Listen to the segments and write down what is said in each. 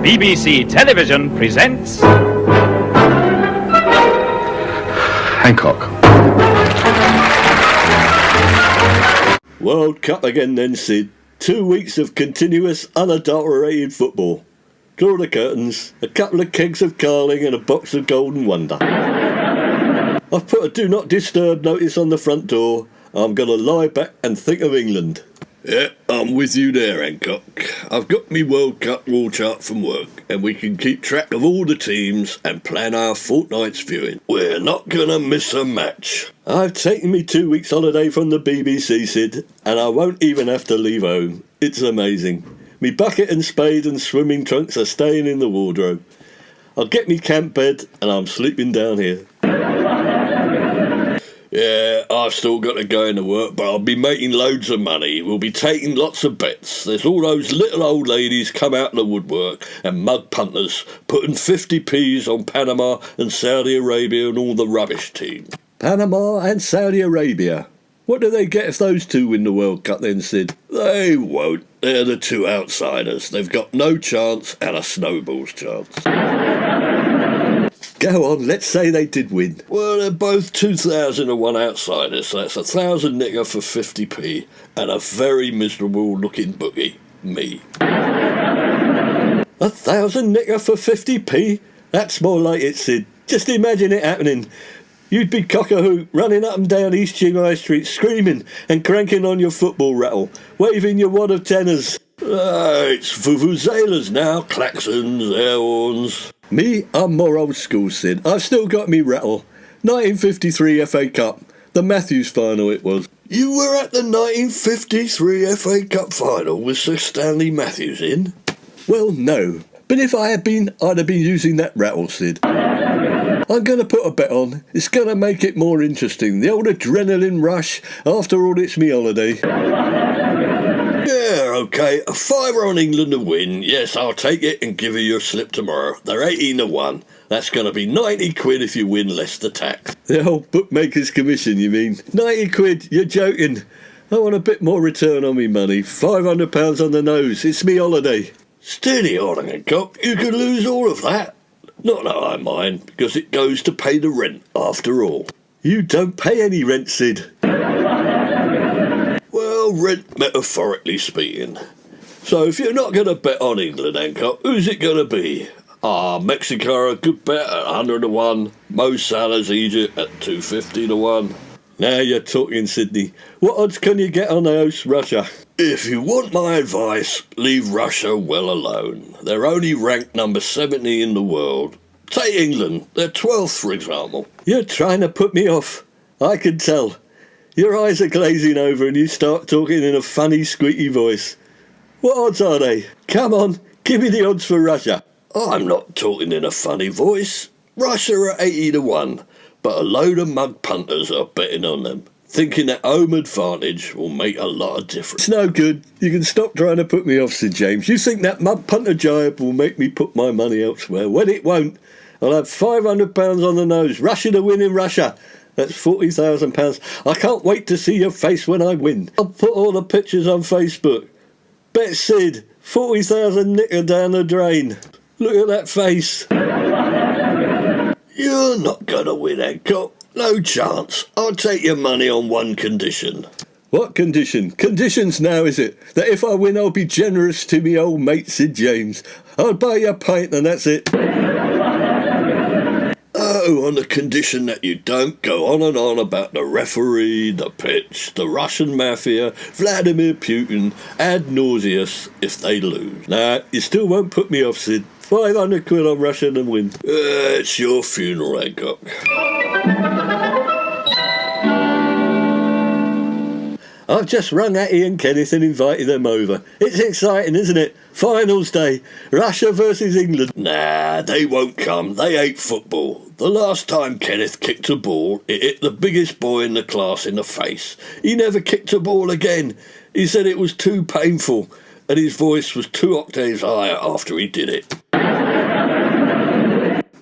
BBC Television presents... Hancock. World Cup again then, Sid. 2 weeks of continuous, unadulterated football. Draw the curtains, a couple of kegs of Carling and a box of Golden Wonder. I've put a do not disturb notice on the front door. I'm going to lie back and think of England. Yeah, I'm with you there, Hancock. I've got me World Cup wall chart from work, and we can keep track of all the teams and plan our fortnight's viewing. We're not going to miss a match. I've taken me 2 weeks holiday from the BBC, Sid, and I won't even have to leave home. It's amazing. Me bucket and spade and swimming trunks are staying in the wardrobe. I'll get me camp bed and I'm sleeping down here. Yeah, I've still got to go into work, but I'll be making loads of money. We'll be taking lots of bets. There's all those little old ladies come out of the woodwork and mug punters putting 50p's on Panama and Saudi Arabia and all the rubbish teams. Panama and Saudi Arabia. What do they get if those two win the World Cup then, Sid? They won't. They're the two outsiders. They've got no chance and a snowball's chance. Go on, let's say they did win. Well, they're both 2001 outsiders, so that's 1,000 nigger for 50p and a very miserable looking bookie, me. 1,000 nigger for 50p? That's more like it, Sid. Just imagine it happening. You'd be cock-a-hoot, running up and down East Cheam High Street, screaming and cranking on your football rattle, waving your wad of tenors. It's vuvuzelas now, klaxons, air horns. Me, I'm more old school, Sid. I've still got me rattle. 1953 FA Cup. The Matthews final it was. You were at the 1953 FA Cup final with Sir Stanley Matthews in? Well, no. But if I had been, I'd have been using that rattle, Sid. I'm going to put a bet on. It's going to make it more interesting. The old adrenaline rush after all it's me holiday. Yeah, OK. A fiver on England to win. Yes, I'll take it and give you your slip tomorrow. They're 18-1. That's going to be 90 quid if you win less the tax. The old bookmaker's commission, you mean? 90 quid? You're joking. I want a bit more return on me money. £500 on the nose. It's me holiday. Steady on, Hancock. You could lose all of that. Not that I mind, because it goes to pay the rent, after all. You don't pay any rent, Sid. Well, rent metaphorically speaking. So if you're not going to bet on England, Hancock, who's it going to be? Mexico a good bet at 100-1. Mo Salah's Egypt at 250-1. Now you're talking, Sydney. What odds can you get on the host Russia? If you want my advice, leave Russia well alone. They're only ranked number 70 in the world. Take England. They're 12th, for example. You're trying to put me off. I can tell. Your eyes are glazing over and you start talking in a funny, squeaky voice. What odds are they? Come on, give me the odds for Russia. I'm not talking in a funny voice. Russia are 80-1, but a load of mug punters are betting on them, thinking that home advantage will make a lot of difference. It's no good. You can stop trying to put me off, Sid James. You think that mug punter jibe will make me put my money elsewhere? Well, it won't. I'll have £500 on the nose. Russia to win in Russia. That's £40,000. I can't wait to see your face when I win. I'll put all the pictures on Facebook. Bet Sid, 40,000 knicker down the drain. Look at that face. You're not going to win, Hancock. No chance. I'll take your money on one condition. What condition? Conditions now, is it? That if I win, I'll be generous to me old mate Sid James. I'll buy you a pint and that's it. Oh, on the condition that you don't go on and on about the referee, the pitch, the Russian mafia, Vladimir Putin, ad nauseus if they lose. Nah, you still won't put me off, Sid. 500 quid on Russia and win. It's your funeral, Hancock. I've just rung Hattie and Kenneth and invited them over. It's exciting, isn't it? Finals day. Russia versus England. Nah, they won't come. They hate football. The last time Kenneth kicked a ball, it hit the biggest boy in the class in the face. He never kicked a ball again. He said it was too painful, and his voice was 2 octaves higher after he did it.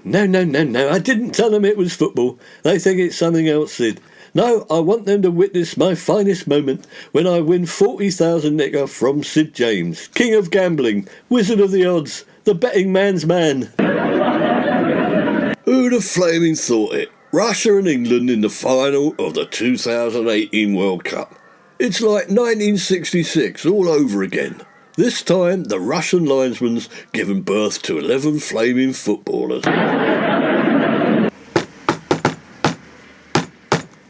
No, I didn't tell them it was football. They think it's something else, Sid. No, I want them to witness my finest moment when I win 40,000 nigger from Sid James, king of gambling, wizard of the odds, The betting man's man. Who'd have flaming thought it? Russia and England in the final of the 2018 World Cup. It's like 1966 all over again. This time, the Russian linesman's given birth to 11 flaming footballers.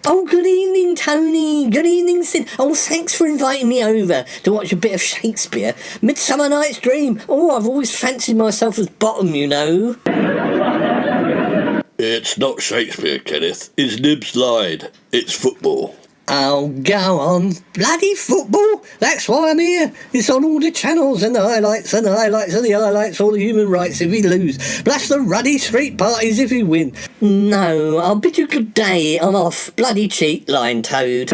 Oh, good evening, Tony. Good evening, Sid. Oh, thanks for inviting me over to watch a bit of Shakespeare. Midsummer Night's Dream. Oh, I've always fancied myself as Bottom, you know. It's not Shakespeare, Kenneth. His nibs lied. It's football. Oh, go on. Bloody football? That's why I'm here. It's on all the channels and the highlights and the highlights and the highlights, all the human rights if we lose. Plus the ruddy street parties if we win. No, I'll bid you good day. I'm off. Bloody cheat, Lion Toad.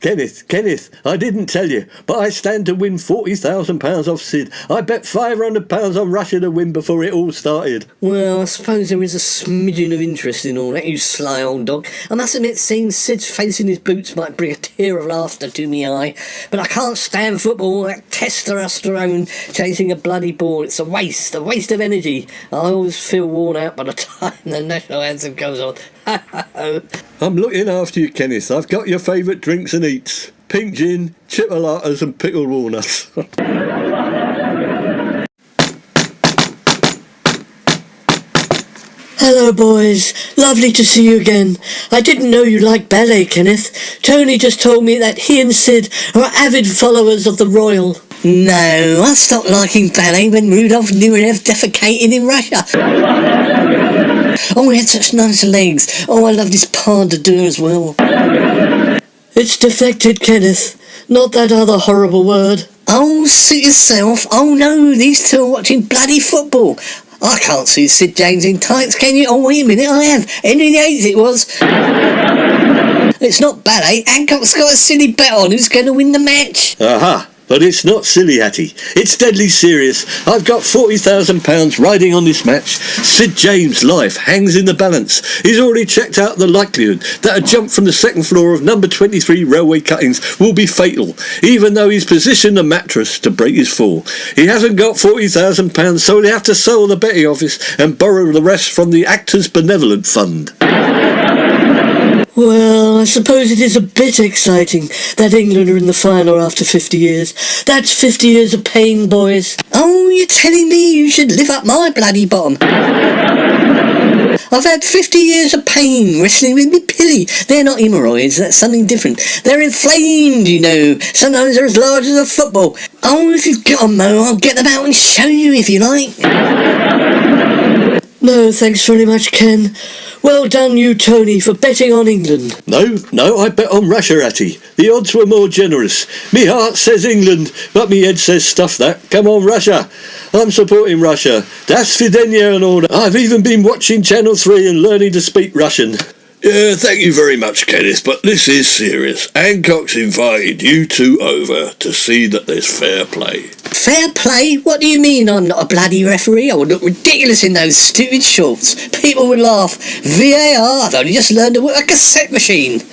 Kenneth, I didn't tell you, but I stand to win £40,000 off Sid. I bet £500 on Russia to win before it all started. Well, I suppose there is a smidgen of interest in all that, you sly old dog. I must admit, seeing Sid's face in his boots might bring a tear of laughter to me eye. But I can't stand football, that testosterone chasing a bloody ball. It's a waste of energy. I always feel worn out by the time the national anthem goes on. I'm looking after you, Kenneth. I've got your favourite drinks and eats. Pink gin, chipolatas and pickled walnuts. Hello, boys. Lovely to see you again. I didn't know you liked ballet, Kenneth. Tony just told me that he and Sid are avid followers of the Royal. No, I stopped liking ballet when Rudolph Nureyev defecated in Russia. Oh, he had such nice legs. Oh, I loved his pas de deux as well. It's defected, Kenneth. Not that other horrible word. Oh, suit yourself. Oh, no, these two are watching bloody football. I can't see Sid James in tights, can you? Oh, wait a minute, I have. Henry VIII it was. It's not ballet. Hancock's got a silly bet on who's going to win the match. Aha! But it's not silly, Hattie. It's deadly serious. I've got £40,000 riding on this match. Sid James' life hangs in the balance. He's already checked out the likelihood that a jump from the second floor of number 23 railway cuttings will be fatal, even though he's positioned a mattress to break his fall. He hasn't got £40,000, so he'll have to sell the betting office and borrow the rest from the Actors Benevolent Fund. Well, I suppose it is a bit exciting that England are in the final after 50 years. That's 50 years of pain, boys. Oh, you're telling me you should live up my bloody bottom. I've had 50 years of pain wrestling with me pilly. They're not hemorrhoids, that's something different. They're inflamed, you know. Sometimes they're as large as a football. Oh, if you've got 'em, Mo, I'll get them out and show you if you like. No, thanks very much, Ken. Well done you, Tony, for betting on England. No, I bet on Russia, Hattie. The odds were more generous. Me heart says England, but me head says stuff that. Come on, Russia. I'm supporting Russia. Das Svidaniya and all that. I've even been watching Channel 3 and learning to speak Russian. Yeah, thank you very much, Kenneth, but this is serious. Hancock's invited you two over to see that there's fair play. Fair play? What do you mean I'm not a bloody referee? I would look ridiculous in those stupid shorts. People would laugh. VAR? I've only just learned to work a cassette machine.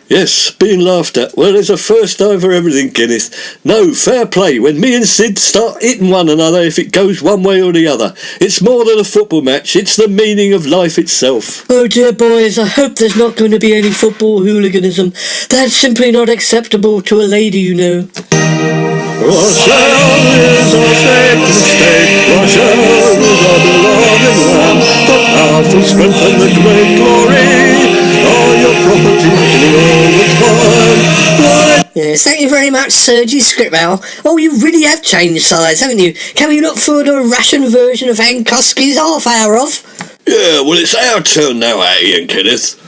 Yes, being laughed at. Well, there's a first time for everything, Kenneth. No, fair play. When me and Sid start hitting one another if it goes one way or the other. It's more than a football match. It's the meaning of life itself. Oh dear, boys, I hope there's not going to be any football hooliganism. That's simply not acceptable to a lady, you know. Russia is our sacred state. Russia is our beloved land. The powerful strength and the great glory. All your property all the time. Yes, thank you very much, Sergei Skripal. Oh, you really have changed size, haven't you? Can we look forward to a Russian version of Hancock's half hour of? Yeah, well, it's our turn now, Hattie and Kenneth.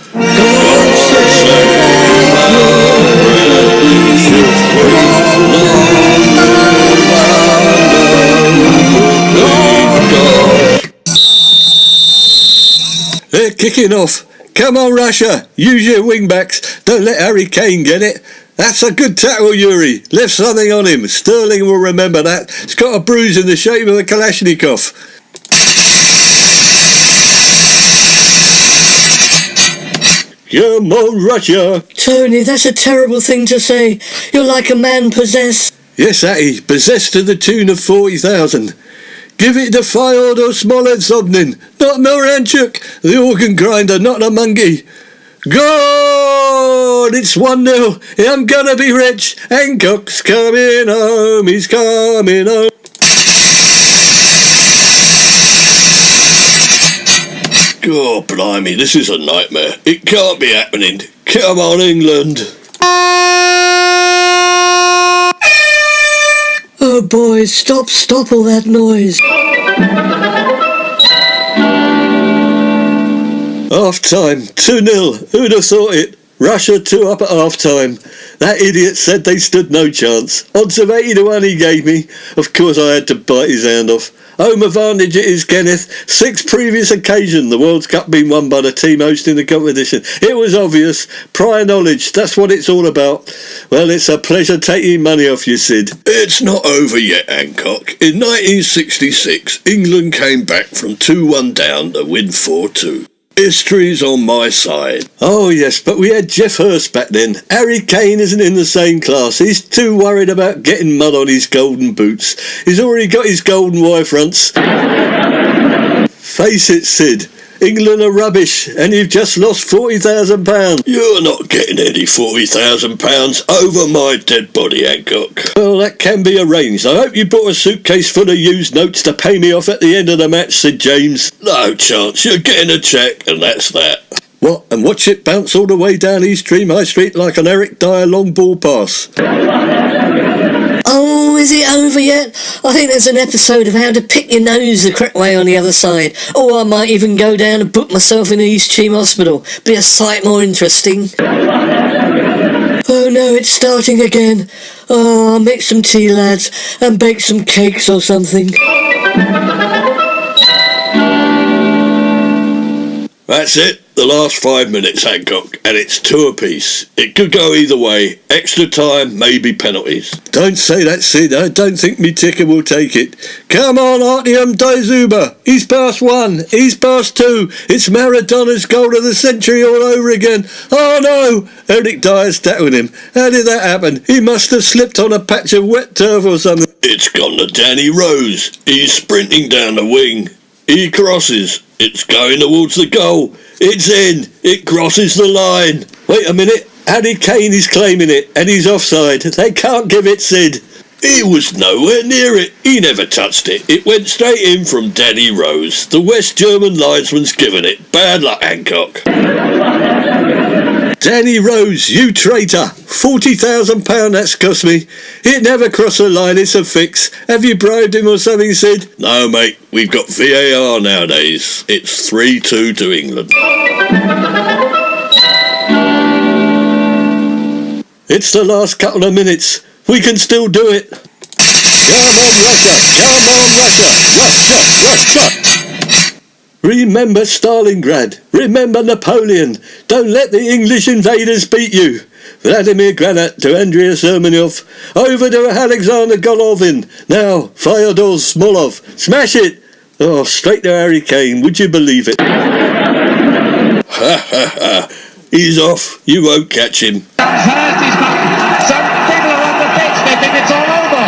They're kicking off. Come on, Russia. Use your wing-backs. Don't let Harry Kane get it. That's a good tackle, Yuri. Left something on him. Sterling will remember that. It's got a bruise in the shape of a Kalashnikov. Come on, Russia. Tony, that's a terrible thing to say. You're like a man possessed. Yes, Hattie, possessed to the tune of 40,000. Give it to Fyodor Smolensodnin, not Moranchuk, the organ grinder, not a monkey. God, it's 1-0. I'm gonna be rich. Hancock's coming home. He's coming home. God blimey, this is a nightmare. It can't be happening. Come on, England. Oh boys, stop all that noise. Half time, 2-0. Who'd have thought it? Russia 2 up at half time. That idiot said they stood no chance. Odds of 80 to 1 he gave me. Of course I had to bite his hand off. Home advantage it is, Kenneth. 6 previous occasion the World Cup been won by the team hosting the competition. It was obvious. Prior knowledge, that's what it's all about. Well, it's a pleasure taking money off you, Sid. It's not over yet, Hancock. In 1966, England came back from 2-1 down to win 4-2. History's on my side. Oh yes, but we had Jeff Hurst back then. Harry Kane isn't in the same class. He's too worried about getting mud on his golden boots. He's already got his golden Y fronts. Face it, Sid. England are rubbish, and you've just lost £40,000. You're not getting any £40,000 over my dead body, Hancock. Well, that can be arranged. I hope you bought a suitcase full of used notes to pay me off at the end of the match, Sid James. No chance. You're getting a cheque, and that's that. What, and watch it bounce all the way down East Stream High Street like an Eric Dyer long ball pass? Oh, is it over yet? I think there's an episode of How to Pick Your Nose the correct way on the other side. Or I might even go down and book myself in the East Cheam Hospital. Be a sight more interesting. Oh no, it's starting again. Oh, I'll make some tea, lads, and bake some cakes or something. That's it. The last 5 minutes, Hancock, and it's 2 apiece. It could go either way. Extra time, maybe penalties. Don't say that, Sid. I don't think me ticker will take it. Come on, Artyom Dzyuba. He's past 1. He's past 2. It's Maradona's goal of the century all over again. Oh no! Eric Dyer's tackling him. How did that happen? He must have slipped on a patch of wet turf or something. It's gone to Danny Rose. He's sprinting down the wing. He crosses. It's going towards the goal. It's in. It crosses the line. Wait a minute. Harry Kane is claiming it, and he's offside. They can't give it, Sid. He was nowhere near it. He never touched it. It went straight in from Danny Rose. The West German linesman's given it. Bad luck, Hancock. Danny Rose, you traitor. £40,000 that's cost me. It never crossed the line, it's a fix. Have you bribed him or something, Sid? No, mate. We've got VAR nowadays. It's 3-2 to England. It's the last couple of minutes. We can still do it. Come on, Russia! Come on, Russia! Russia! Remember Stalingrad. Remember Napoleon. Don't let the English invaders beat you. Vladimir Granat to Andrei Sermenov. Over to Alexander Golovin. Now, Fyodor Smolov. Smash it! Oh, straight to Harry Kane. Would you believe it? Ha ha ha. He's off. You won't catch him. Some people are on the pitch. They think it's all over.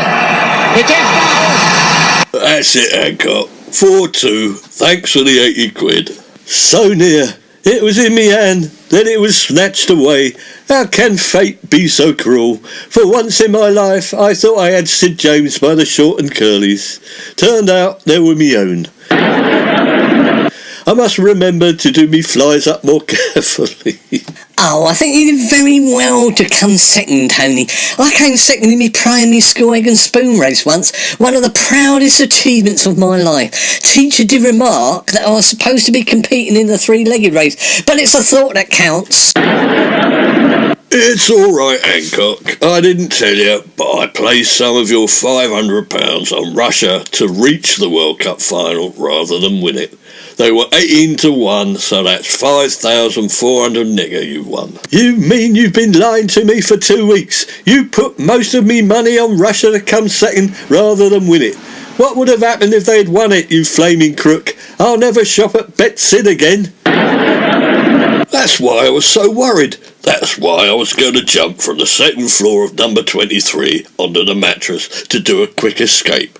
It is now. That's it, Hancock. 4-2. Thanks for the 80 quid. So near. It was in me hand. Then it was snatched away. How can fate be so cruel? For once in my life, I thought I had Sid James by the short and curlies. Turned out they were me own. I must remember to do me flies up more carefully. Oh, I think you did very well to come second, Tony. I came second in my primary school egg and spoon race once. One of the proudest achievements of my life. Teacher did remark that I was supposed to be competing in the three-legged race, but it's the thought that counts. It's all right, Hancock. I didn't tell you, but I placed some of your £500 on Russia to reach the World Cup final rather than win it. They were 18 to 1, so that's 5,400 nigger you won. You mean you've been lying to me for 2 weeks? You put most of me money on Russia to come second rather than win it. What would have happened if they'd won it, you flaming crook? I'll never shop at Bet Sid again. That's why I was so worried. That's why I was going to jump from the second floor of number 23 onto the mattress to do a quick escape.